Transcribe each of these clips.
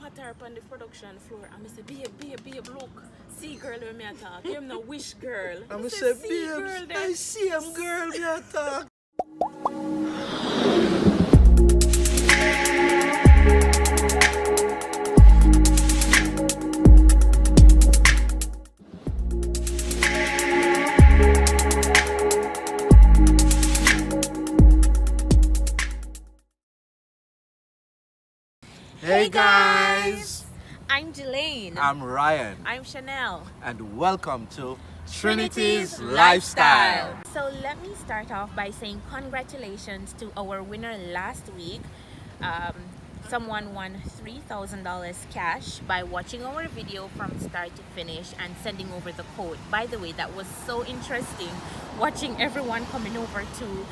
pat her up on the production floor and I say, babe, look. See girl when me talk. You no wish girl. And I say, babe, I see him girl me talk. Hey guys! I'm Jelaine. I'm Ryan. I'm Chanel. And welcome to Trinity's Lifestyle. So let me start off by saying congratulations to our winner last week. Someone won $3,000 cash by watching our video from start to finish and sending over the code. By the way, that was so interesting watching everyone coming over to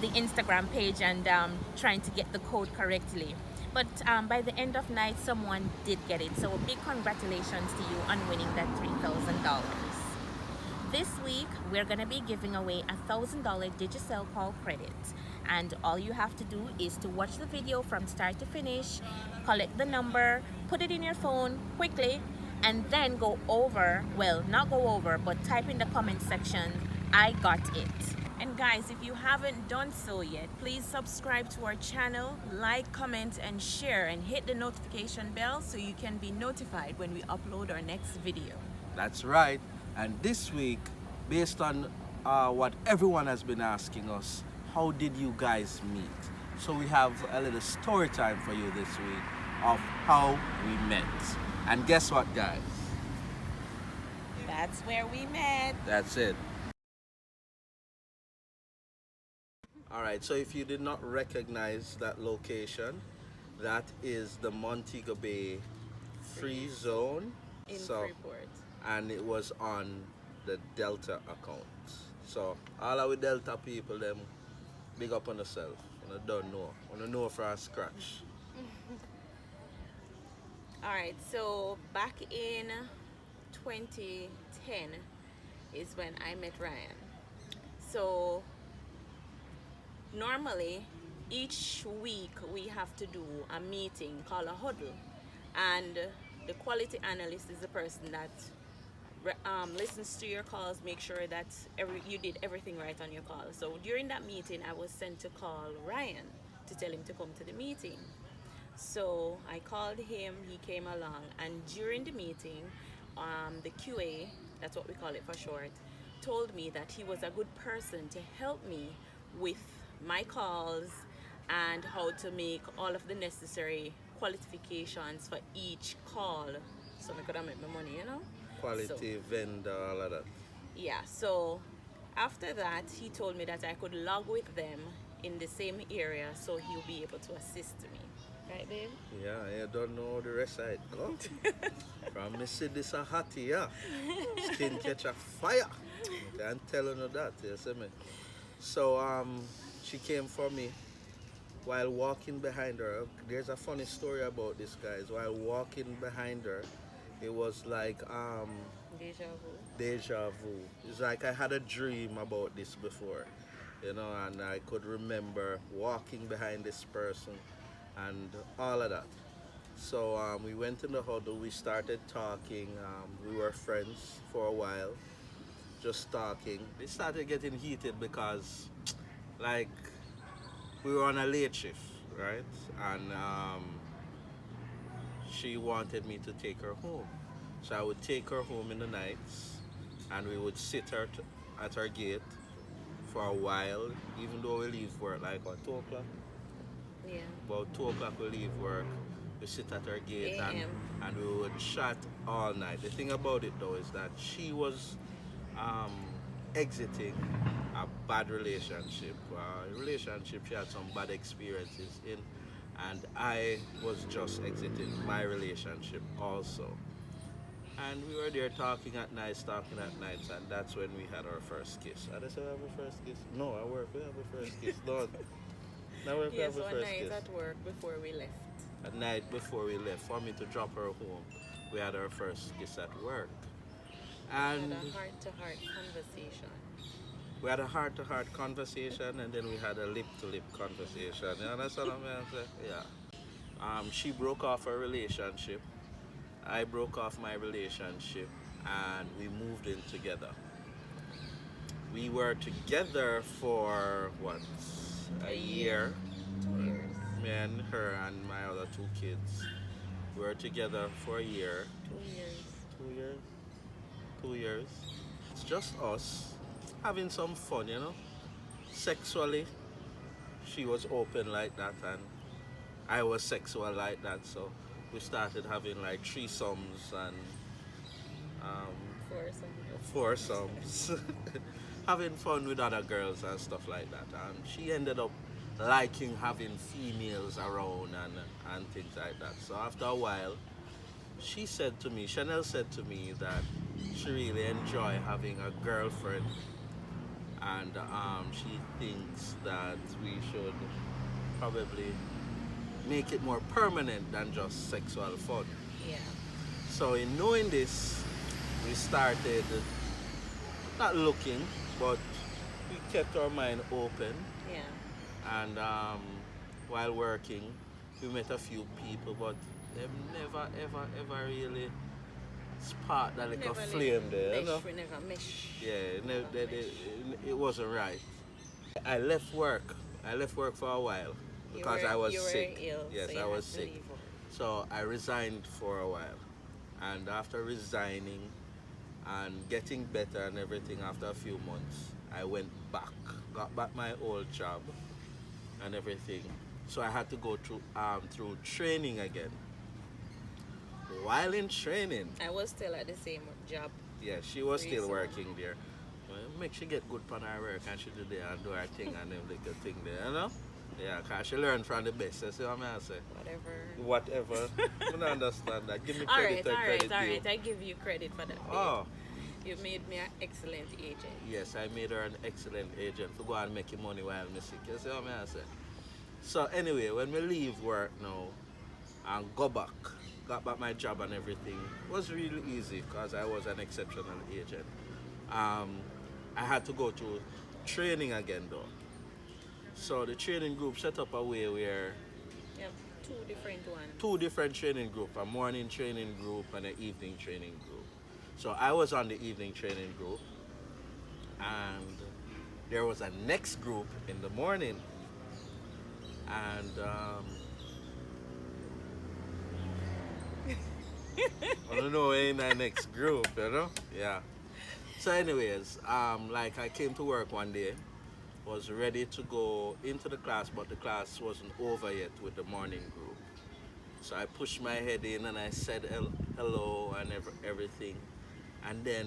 the Instagram page and trying to get the code correctly. But by the end of night, someone did get it. So a big congratulations to you on winning that $3,000. This week, we're going to be giving away a $1,000 Digicel call credit. And all you have to do is to watch the video from start to finish, collect the number, put it in your phone quickly, and then go over, well, not go over, but type in the comment section, I got it. And guys, if you haven't done so yet, please subscribe to our channel, like, comment, and share, and hit the notification bell so you can be notified when we upload our next video. That's right. And this week, based on what everyone has been asking us, how did you guys meet? So we have a little story time for you this week of how we met. And guess what, guys? That's where we met. That's it. Alright, so if you did not recognize that location, that is the Montego Bay Free Zone. In Freeport. And it was on the Delta account. So all our Delta people, them big up on yourself. You don't know. You know for a scratch. Alright, so back in 2010 is when I met Ryan. So normally each week we have to do a meeting called a huddle, and the quality analyst is the person that listens to your calls, make sure that you did everything right on your call. So during that meeting I was sent to call Ryan to tell him to come to the meeting. So I called him, he came along, and during the meeting the QA, that's what we call it for short, told me that he was a good person to help me with my calls and how to make all of the necessary qualifications for each call so I could make my money, you know? Quality, vendor, all of that. Yeah, so after that he told me that I could log with them in the same area so he'll be able to assist me. Right, babe? Yeah, you don't know the rest of it. Go. From me see this a hottie, yeah. Skin catch a fire. I'm telling you that, you see me? So she came for me while walking behind her. There's a funny story about this, guys. While walking behind her, it was like deja vu. It's like I had a dream about this before, you know, and I could remember walking behind this person and all of that. So we went in the huddle, we started talking, we were friends for a while, just talking. It started getting heated because like we were on a late shift, right? And she wanted me to take her home. So I would take her home in the nights and we would sit her at her gate for a while, even though we leave work like at 2 o'clock. Yeah. About 2 o'clock we leave work, we sit at her gate and we would chat all night. The thing about it though is that she was exiting a bad relationship. She had some bad experiences in, and I was just exiting my relationship also. And we were there talking at nights, and that's when we had our first kiss. Did I say we have a first kiss? No, at work we have a first kiss. No. Yes, one night at work before we left. At night before we left, for me to drop her home, we had our first kiss at work. And we had a heart-to-heart conversation. We had a heart-to-heart conversation, and then we had a lip-to-lip conversation. You understand what I'm saying? Yeah. She broke off a relationship. I broke off my relationship, and we moved in together. We were together for what? A A year. year. 2 years. Me and her and my other two kids. We were together for a year. 2 years. 2 years? 2 years. It's just us having some fun, you know. Sexually, she was open like that, and I was sexual like that. So we started having like threesomes and um, For some. foursomes, having fun with other girls and stuff like that. And she ended up liking having females around and things like that. So after a while, Chanel said to me that she really enjoy having a girlfriend, and she thinks that we should probably make it more permanent than just sexual fun. Yeah. So in knowing this, we started not looking, but we kept our mind open. Yeah. And while working, we met a few people, but they've never, ever, ever really sparked that little Never flame there. You know? we never mesh. Yeah, Never mesh. it wasn't right. I left work. I left work for a while because I was you were sick. ill, Yes, so you I had was to sick. leave work. So I resigned for a while. And after resigning and getting better and everything, after a few months, I went back, got back my old job and everything. So I had to go through training again. While in training, I was still at the same job. yeah, she was still Reason. working there. Well, make she get good on her work and she do there and do her thing and them little thing there, you know? Yeah, cause she learned from the best. You see what I say? Whatever. Whatever. I don't understand that. Give me All credit right, where all right, credit all due. right. I give you credit for that. Oh, You made me an excellent agent. yes, I made her an excellent agent to go and make money while I'm sick. You see what I say? So anyway, when we leave work now and go back, got back my job and everything, it was really easy because I was an exceptional agent. Um, I had to go to training again though. So the training group set up a way where Yep, two different ones. two different training group, a morning training group and an evening training group. So I was on the evening training group, and there was a next group in the morning, and I don't know in the next group, you know? Yeah. So anyways, like I came to work one day, was ready to go into the class, but the class wasn't over yet with the morning group. So I pushed my head in and I said hello and everything. And then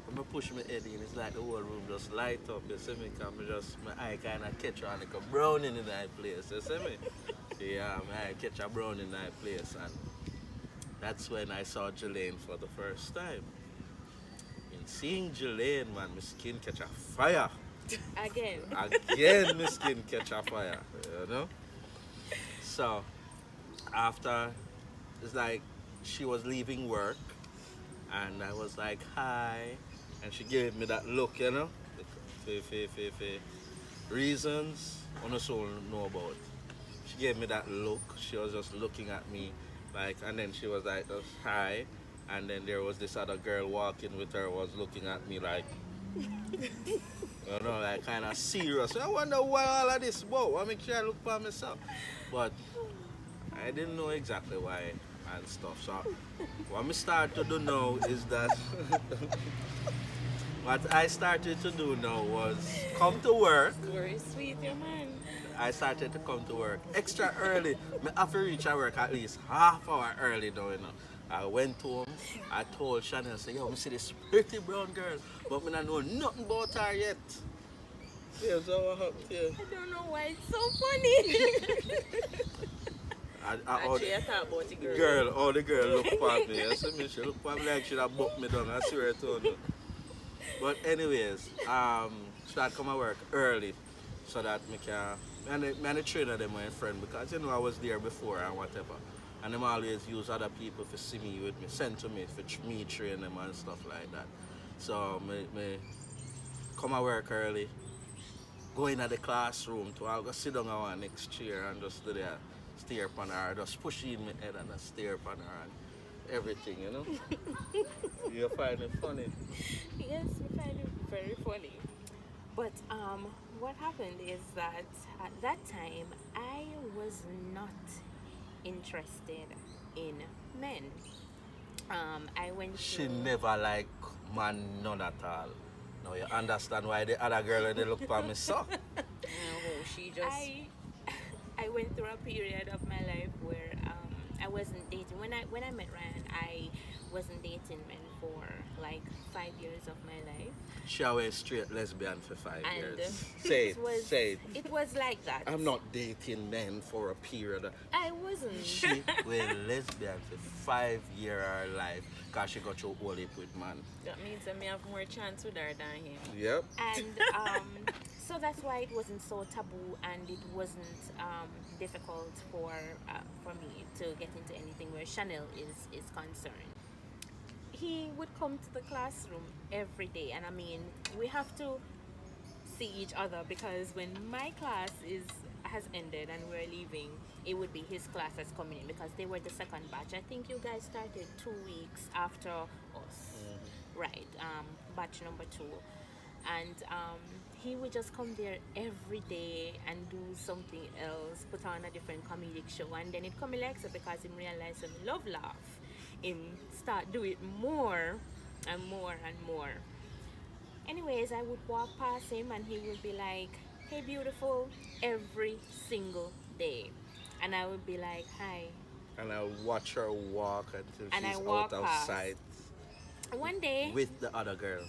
when I push my head in, it's like the whole room just light up. You see me? Cause my eye kind of catch on like a browning in that place. You see me? Yeah, my eye catch a browning in that place. And that's when I saw Jelaine for the first time. In seeing Jelaine, man, my skin catch a fire. Again. Again, my skin catch a fire. You know? So, after, it's like she was leaving work, and I was like, hi. And she gave me that look, you know? Reasons, I don't know about. She gave me that look. She was just looking at me, like, and then she was like, hi. And then there was this other girl walking with her, was looking at me like, you know, like kind of serious. I wonder why all of this about. I make sure I look for myself. But I didn't know exactly why and stuff. So what I started to do now is that what I started to do now was come to work. Very sweet, your man. I started to come to work extra early. I have to reach at work at least half hour early now, you know. I went home, I told Chanel, say, yo, I see this pretty brown girl, but I don't know nothing about her yet. Yeah, so what happened here? I don't know why it's so funny. Actually, I thought about the girl. The girl look for me. You see me? She look for me like she have bucked me down. I swear to you. But anyways, so I come to work early so that me can, and the trainer them my friend because you know I was there before and whatever. And them always use other people to see me with me, send to me for me train them and stuff like that. So me come to work early, go in at the classroom to I'll go sit down on one next chair and just do there. stare upon her, just push in my head and I stare upon her and everything, you know. You find it funny. Yes, we find it very funny. But what happened is that at that time I was not interested in men. I went She through. never like man none at all. Now you understand why the other girl when they look for me so. Oh, she just. I I went through a period of my life where I wasn't dating. When I met Ryan, I wasn't dating men for like 5 years of my life, She always straight lesbian for five and years. Say it it, was say it. it was like that. I'm not dating men for a period. I wasn't. She were lesbian for 5 year her life because she got your whole heap with man. That means that me have more chance with her than him. Yep. And so that's why it wasn't so taboo, and it wasn't difficult for me to get into anything where Chanel is concerned. He would come to the classroom every day, and I mean, we have to see each other because when my class is has ended and we're leaving, it would be his class that's coming in because they were the second batch. I think you guys started 2 weeks after us, right? Batch number two, and he would just come there every day and do something else, put on a different comedic show, and then it come like so because him realize him love laugh, him start do it more and more and more. Anyways, I would walk past him and he would be like, "Hey, beautiful," every single day, and I would be like, "Hi." And I watch her walk until And I she's walk out of past. sight One day, with the other girl.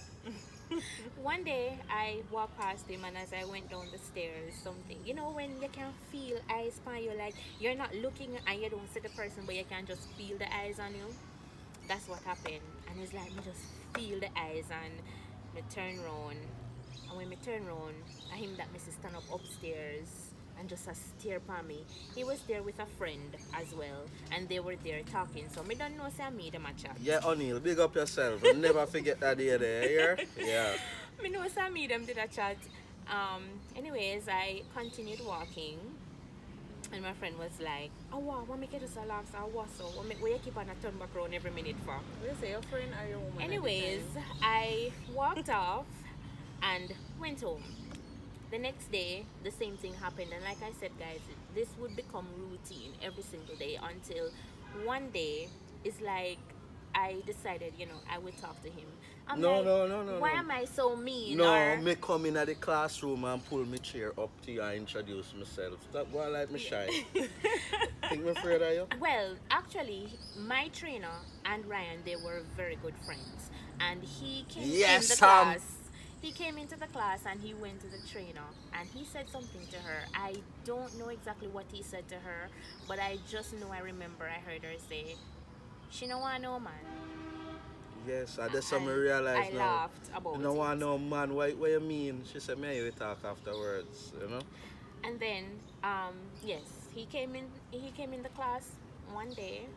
One day I walked past him, and as I went down the stairs, something, you know, when you can feel eyes on you, like you're not looking and you don't see the person, but you can just feel the eyes on you. That's what happened. And it's like me just feel the eyes, and me turn round. And when me turn round, I him that Mrs. stand up upstairs and just a stare upon me. He was there with a friend as well, and they were there talking. So me don't know say I made them a chat. Yeah, O'Neill, big up yourself. And never forget that day there, yeah? Me know some of them did a chat. Anyways, I continued walking, and my friend was like, "Oh wow, what make you just a laugh? So what so? What make where you keep on a turn back around every minute for?" What you say, your friend or your woman? Anyways, I walked off and went home. The next day, the same thing happened, and like I said, guys, this would become routine every single day until one day, it's like I decided, I would talk to him. I'm No, like, no, why no. am I so mean? No, Or me come in at the classroom and pull my chair up to you and introduce myself. That boy like me shy. Think me afraid of you? well, actually, my trainer and Ryan, they were very good friends, and he came Yes, in the Sam. class. He came into the class and he went to the trainer and he said something to her. I don't know exactly what he said to her, but I just know I remember I heard her say, "She no want no man." Yes, I just And me realize I now. laughed about You know it. want no man, what you mean? She said, me we talk afterwards, you know? And then, yes, He came in the class one day,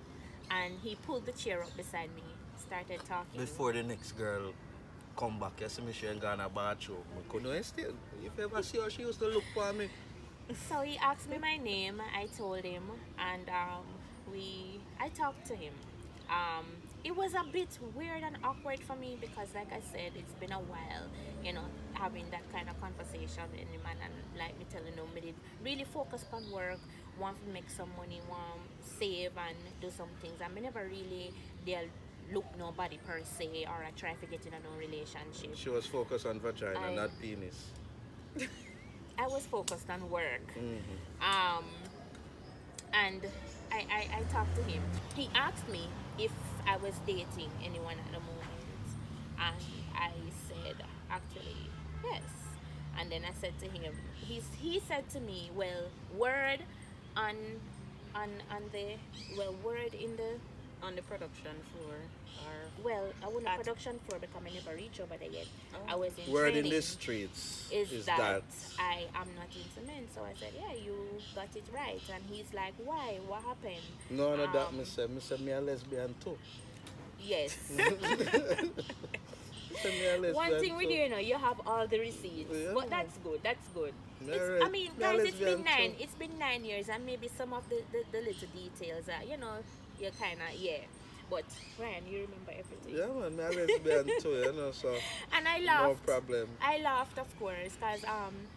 and he pulled the chair up beside me, started talking. Before the next girl come back, you see me she ain't gone a bathroom. I couldn't still. If you ever see her, she used to look for me. So he asked me my name. I told him, and I talked to him. Um, it was a bit weird and awkward for me because, like I said, it's been a while, having that kind of conversation with him, and like me telling him, we did really focus on work, want to make some money, want save and do some things. I never really did look nobody per se, or I try to get in a no relationship. She was focused on vagina, I- not penis. I was focused on work. Mm-hmm. Um, and I talked to him. He asked me if I was dating anyone at the moment, and I said actually yes. And then I said to him, he said to me, well, word on the word in the On the production floor, or well, I wasn't At- production floor because I never reached over there yet. Oh. I was in Word training. in the streets Is that I am not into men. So I said, yeah, you got it right. And he's like, why? What happened? No, that Um, me say me a lesbian too. Yes. Send me a One lesbian thing with too. you, you have all the receipts. Yeah. But that's good. That's good. Me It's, I alright. mean, Me a guys, it's been lesbian nine. too. It's been 9 years, and maybe some of the little details are, you kind of, yeah. But Ryan, you remember everything. Yeah, man. Me a lesbian too, so And I no laughed. problem. I laughed, of course, because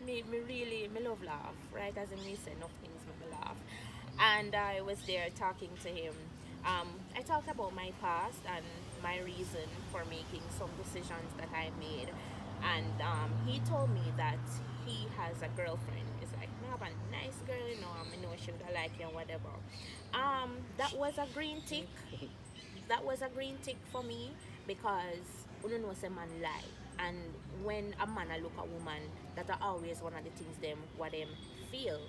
me really me love laugh, right? As in me say enough things make me laugh. And I was there talking to him. I talked about my past and my reason for making some decisions that I made. And he told me that he has a girlfriend. It's like, I have a nice girl, I know she would like you and whatever. That was a green tick. That was a green tick for me because you don't know say man lie. And when a man a look at woman, that are always one of the things them what them feel.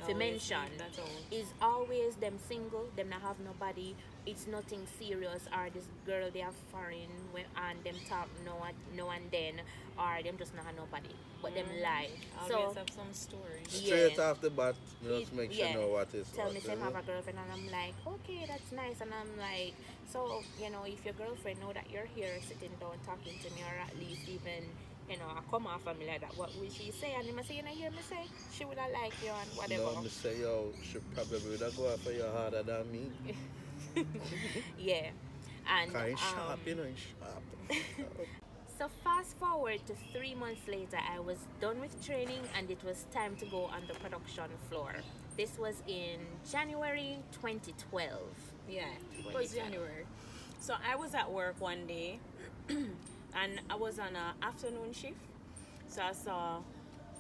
To Always mention think that's all. is always them single, them not have nobody. It's nothing serious, or this girl they are foreign and them talk no and then, or them just not have nobody. But them lie. Always So have some story. Straight yeah. off the bat, just make sure you know what is Tell what. me say I have a girlfriend and I'm like, okay, that's nice. And I'm like, so, if your girlfriend know that you're here sitting down talking to me, or at least even, I come off of me like that, what will she say? And he must say, hear me say, she would have like you and whatever. No, me say, yo, she probably would have go after you harder than me. Yeah. And Cause he's sharp, he's sharp. so fast forward to 3 months later, I was done with training and it was time to go on the production floor. This was in January 2012. Yeah, it was January. So I was at work one day and I was on an afternoon shift. So I saw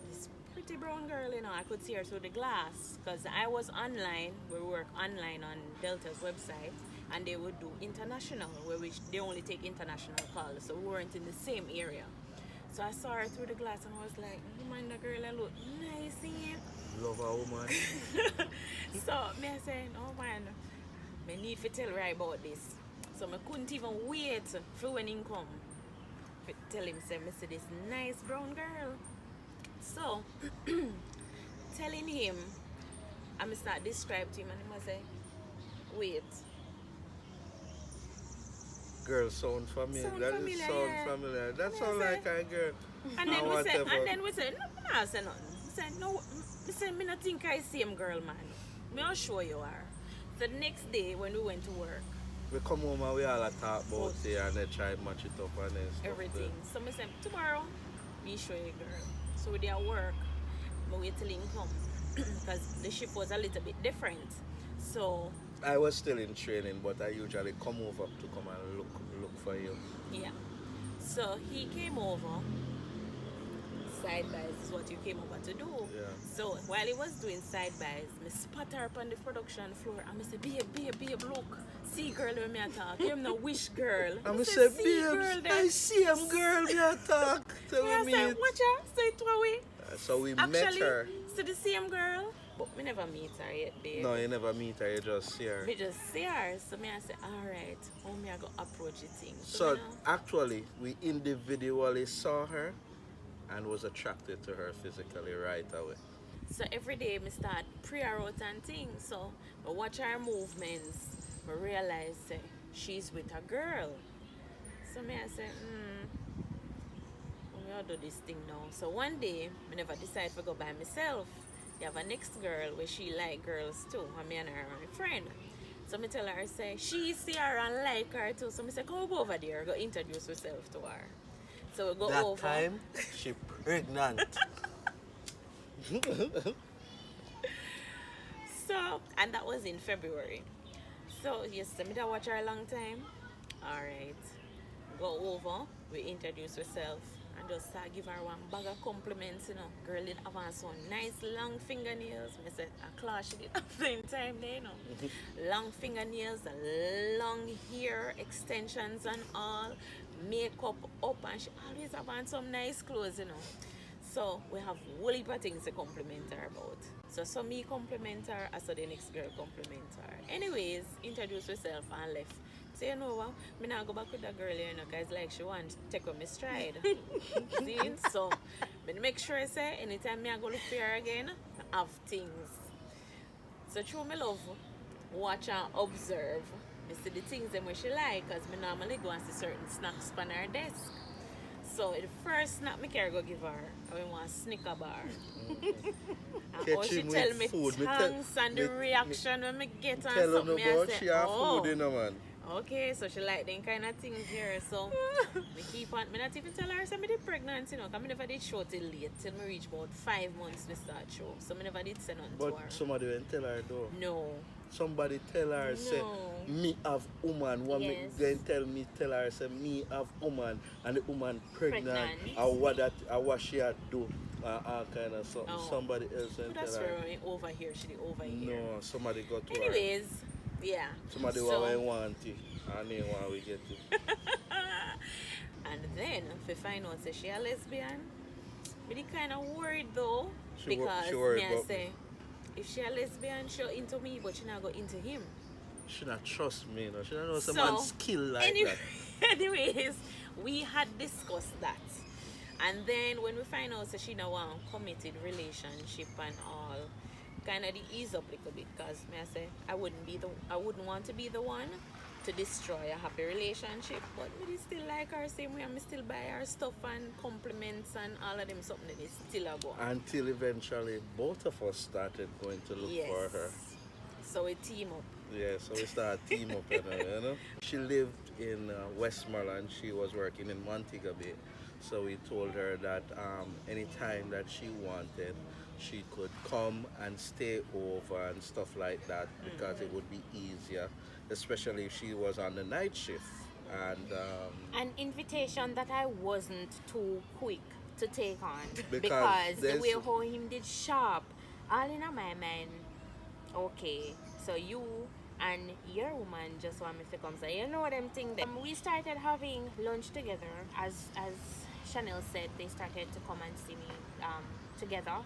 this pretty brown girl, I could see her through the glass because I was online. We work online on Delta's website and they would do international, which they only take international calls. So we weren't in the same area. So I saw her through the glass and I was like, man, the girl, I look nice in. Love a woman. So me I said, oh man, I need to tell her about this. So I couldn't even wait for when he come. To tell him, say, I see this nice brown girl. So telling him, I'm start describe to him and he must say, wait. Girl sound familiar. Sound That is familiar, sound yeah. familiar. That Yeah, sound say- like a girl. And then Or we said, whatever. no, I say nothing. We said, no, we said, me not think I same girl, man. Me not sure you are. The next day when we went to work, We come home and we all a talk about it and they try to match it up and then stuff. everything. So I said, tomorrow, me show you, girl. So we there work, but wait till him come. Because the shift was a little bit different. So, I was still in training, but I usually come over to come and look for you. yeah. So he came over. Side buys is what you came over to do. Yeah. So while he was doing side buys, me spot her up on the production floor and I say, babe, look. See girl when me a talk. Him no wish girl. And Me I say, "See, girl babes, there." I see him girl me a talk. Tell Me I me say, it. watch her. So it away. So we Actually, met her. so the same girl, but we never meet her yet, babe. No, you never meet her, you just see her. We just see her. So me I say, alright, how me I go approach the thing. So me now- actually, we individually saw her and was attracted to her physically right away. So every day me start prayer out and things. So I watch her movements. I realize say she's with a girl. So me I say, I'll do this thing now. So one day, I never decide to go by myself. You have a next girl where she like girls too. And me and her are a friend. So me tell her, say, she see her and like her too. So me say, come over there, go introduce yourself to her. So we go That over. time, she pregnant. So, and that was in February. So, yes, me that watch her a long time. Alright. Go over, we introduce ourselves and just start give her one bag of compliments, Girl did have on some nice long fingernails. I said, a class she did at the same time there, Long fingernails, long hair extensions and all. Makeup up and she always have on some nice clothes, So we have whole heap of things to compliment her about. So me compliment her, I saw the next girl compliment her. Anyways, introduce herself and left. So you know what? Me now go back with that girl here, because like she want to take on my stride. See? So me make sure I say anytime me I go look for her again, I have things. So through me love, watch and observe. Me see the things them where she like, because me normally go and see certain snacks on her desk. So the first snack me care go give her, I want Snicker bar. And Catch how she him tell with me food. thanks and the me- reaction when me get on Tell her something, I about say, she have oh. food, you know, man. Okay, so she like them kind of things here. So me keep on. Me not even tell her say me did pregnant, you know. Cause me never did show till late, till me reach about 5 months me start show. So me never did say nothing But to her. somebody won't tell her though. No. Somebody tell her say No. me have woman. One Yes. then tell her say me have woman and the woman pregnant. Pregnant. Or what she had do. Kind of something. Oh. Somebody else But won't that's tell her. where over here. She did over here. No, somebody got to her. Anyways, yeah. Somebody so, what want it. And they want we get it. And then if we find out say she a lesbian, me the kind of worried though because she worried me I about say if she a lesbian, she into me, but she not go into him. She not trust me, you know. She don't know So, some man skill like that. Anyways, we had discussed that. And then when we find out that she now want committed relationship and all, kind of the ease up a little bit because me I say I wouldn't want to be the one to destroy a happy relationship, but me still like her same way and me still buy her stuff and compliments and all of them something that is still a go. Until eventually both of us started going to look Yes. for her. So we team up. Yeah, so we started team up, you know. She lived in Westmoreland. She was working in Montego Bay. So we told her that anytime that she wanted, she could come and stay over and stuff like that because it would be easier, especially if she was on the night shift. And An invitation that I wasn't too quick to take on Because the there's- way how him did sharp, all in my mind. Okay, so you and your woman just want me to come. So you know them thing. We started having lunch together. As Chanel said, they started to come and see me together,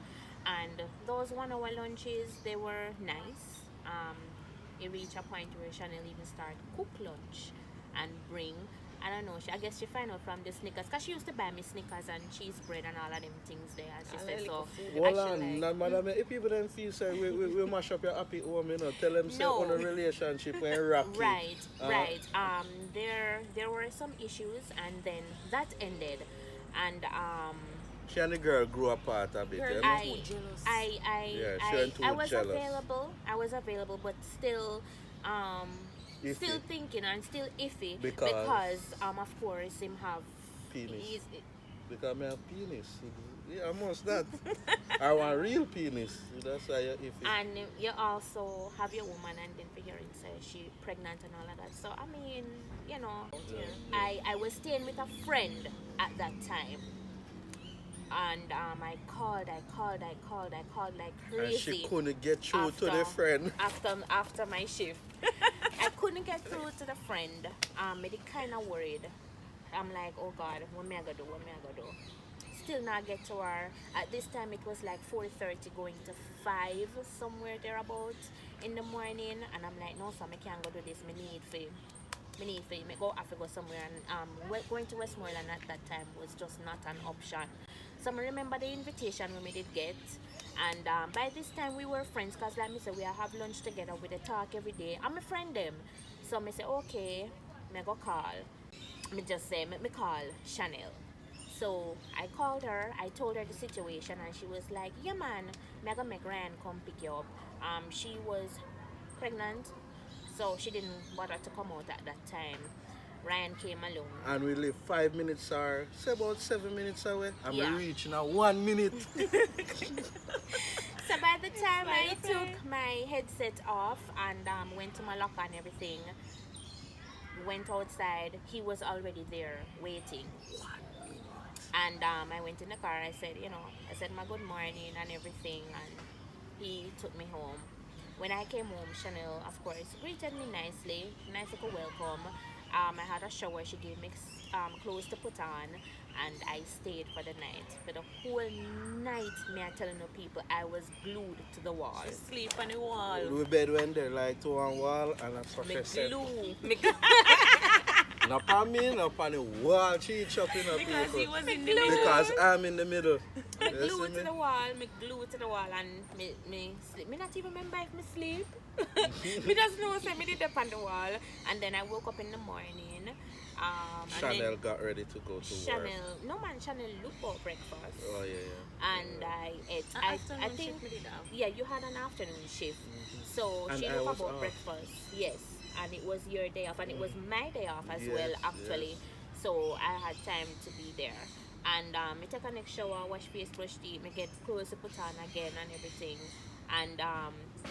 and those 1 hour lunches, they were nice. It reached a point where Chanel even started cook lunch and bring. I don't know. I guess she found out from the Snickers because she used to buy me Snickers and cheese bread and all of them things there. She I said like so. food. hold I should on, like- now, madam, if people don't feel say we mash up your happy home, you know, tell them say No. on a relationship when rocky. Right, Uh, right. There were some issues, and then that ended, and She and the girl grew apart a bit, Girl, you know? I, Too jealous. I, Yeah, she went too I was jealous. available. I was available, but still, Iffy. still thinking and still iffy Because- of course, him have Penis. he's- Because I have penis. Yeah, almost that. I want real penis. That's why you're iffy. and you also have your woman, and then for hearing say she pregnant and all of that. So I mean, you know, Yeah. I was staying with a friend at that time. And I called like crazy. And she couldn't get through to the after- friend. After my shift. I couldn't get through to the friend. I kind of worried. I'm like, oh God, what me I gonna do? Still not get to her. At this time, it was like 4:30 going to 5, somewhere thereabout in the morning. And I'm like, no, so I can't go do this. Me need me go have to go somewhere. And going to Westmoreland at that time was just not an option. So I remember the invitation we did get, and by this time we were friends because like me say we have lunch together, we dey talk every day. I'm a friend them, so me say okay, me go call. Me just say me call Chanel. So I called her, I told her the situation, and she was like, yeah man, me gonna make Ryan come pick you up. She was pregnant, so she didn't bother to come out at that time. Ryan came alone. And we live 5 minutes or say about 7 minutes away. And Yeah. we reach in a 1 minute. So by the time I Fly, fly. took my headset off and went to my locker and everything, went outside, he was already there waiting. And I went in the car. I said, I said my good morning and everything, and he took me home. When I came home, Chanel, of course, greeted me nicely, nice little welcome. I had a shower. She gave me clothes to put on, and I stayed for the night. For the whole night, me I telling the people, I was glued to the wall. Sleep on the wall. We bed went there like to one wall and a Me professor. glue. Not on me, not on the wall. She chopping up Because he people. was in the middle. Because I'm in the middle. Me You see glued me? to the wall, me glued to the wall, and me sleep. Me not even remember if me sleep. Me just know say me did up on the wall, and then I woke up in the morning. And Chanel then got ready to go to work. Chanel, no man, Chanel look for breakfast. Oh yeah. And I ate. I Afternoon think shift me did have. yeah, you had an afternoon shift, so And she I looked was about off. breakfast. Yes, and it was your day off, and it was my day off as Yes, well actually. yes. So I had time to be there. And I take a next shower, wash face, brush teeth, me get clothes to put on again and everything. And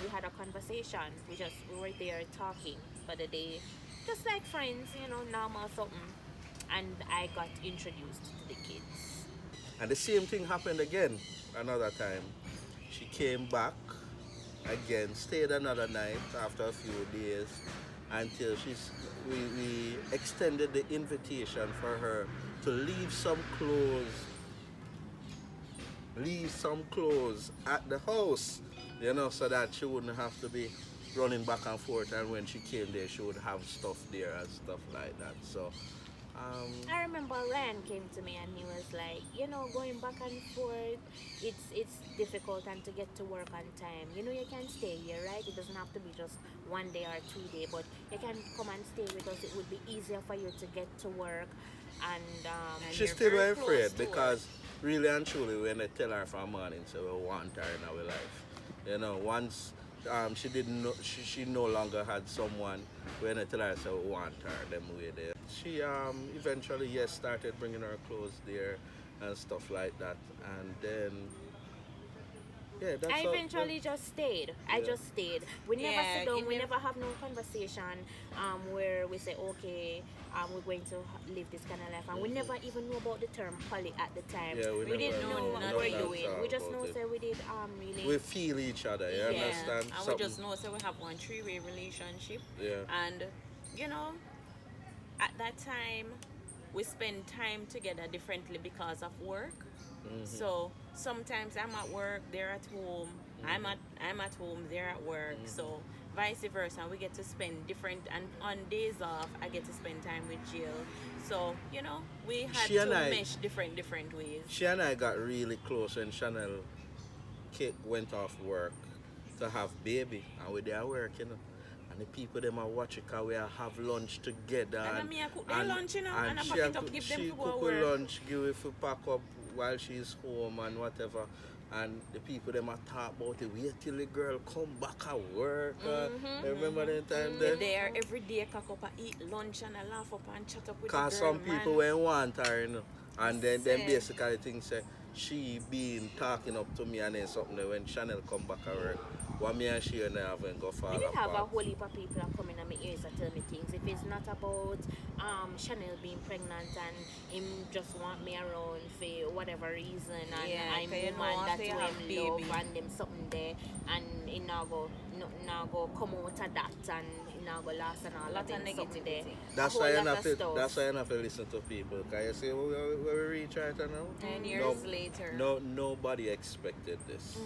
we had a conversation. We were there talking for the day, just like friends, normal something. And I got introduced to the kids. And the same thing happened again another time. She came back again, stayed another night after a few days until we extended the invitation for her to leave some clothes at the house, so that she wouldn't have to be running back and forth, and when she came there she would have stuff there and stuff like that. So I remember Ryan came to me and he was like, going back and forth, it's difficult and to get to work on time. You can stay here, right? It doesn't have to be just 1 day or 2 day, but you can come and stay with us. It would be easier for you to get to work. And And she you're still very were close afraid to her. because really and truly when they tell her from morning, so we want her in our life. Once she didn't know, she no longer had someone when they tell her, so we want her them way there. She eventually, yes, started bringing her clothes there and stuff like that, and then yeah, that's I how. eventually just stayed. I Yeah. just stayed. We never Yeah, sit down. it We nev- never have no conversation where we say, okay, we're going to live this kind of life. And we never even know about the term poly at the time. Yeah, we didn't never- know no, what not we were even doing. talk We just about know it. say we did really. We feel each other, you Yeah. understand? And we Something- just know so we have one three-way relationship. Yeah. And you know, at that time we spend time together differently because of work. So sometimes I'm at work, they're at home. I'm at home, they're at work. So vice versa, and we get to spend different. And on days off, I get to spend time with Jill. So we had She and to I- mesh different ways. She and I got really close when Chanel went off work to have baby, and we there work. And the people them are watching cause we have lunch together. And me I cook their lunch, and I she pack it up, give them she to go cook work. lunch, give it for pack up while she's home and whatever. And the people them are talk about it. Wait till the girl come back at work. Remember that time We're then? there every day, cook up and eat lunch and I laugh up and chat up with Cause the girl, some people man. won't want her. And then Say. basically think say she been talking up to me and then something that when Chanel come back at work, what me and she and I haven't go fall I did have a apart. whole heap of people that come in my ears and tell me things. If it's not about Chanel being pregnant and him just want me around for whatever reason, and Yeah, I'm 'cause you woman know, that after you him have love baby. and them something there, and it now go come out of that, and it now go last and all Lot of of them something there. negativity. That's A why whole you lot have of to. stuff. That's why you have to listen to people. Cause you see where we reach right now. 10 years later. Nobody expected this.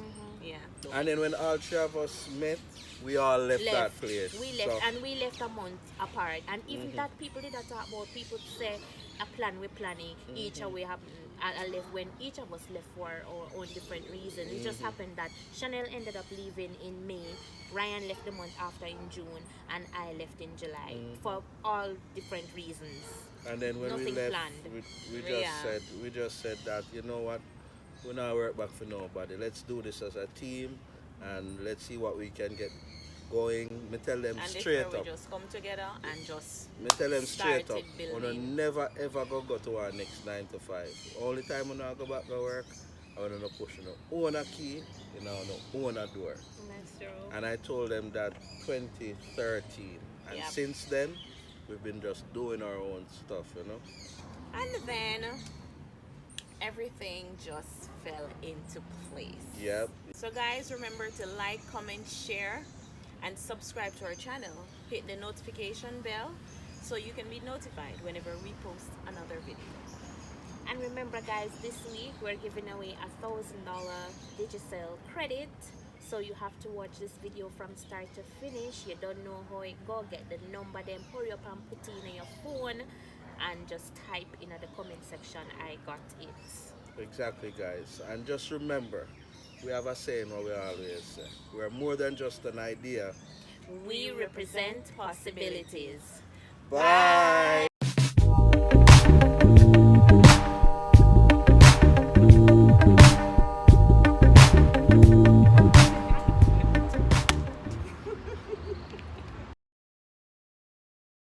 Yeah. And then when all three of us met, we all left that Left. place. We left, So, and we left a month apart. And even that people did not talk about. People say a plan we're planning. Each of we have I left when each of us left for our own different reasons. It just happened that Chanel ended up leaving in May. Ryan left the month after in June, and I left in July for all different reasons. and then when we Nothing left, planned. we just said that you know what, we not work back for nobody. Let's do this as a team, and let's see what we can get going. Me tell them And this straight where up. we just come together and just Me tell them straight up. started We building. never ever go to our next 9 to 5. Only time we not go back to work, I want to push own a key, own a door. That's true. And I told them that 2013. And Yep. since then, we've been just doing our own stuff. And then everything just fell into place. Yep. So guys, remember to like, comment, share, and subscribe to our channel. Hit the notification bell so you can be notified whenever we post another video. And remember, guys, this week we're giving away $1,000 Digicel credit. So you have to watch this video from start to finish. You don't know how it go, get the number, then hurry up and put it in your phone and just type in the comment section, I got it. Exactly, guys. And just remember, we have a saying what we always say. We're more than just an idea. We represent possibilities. Bye.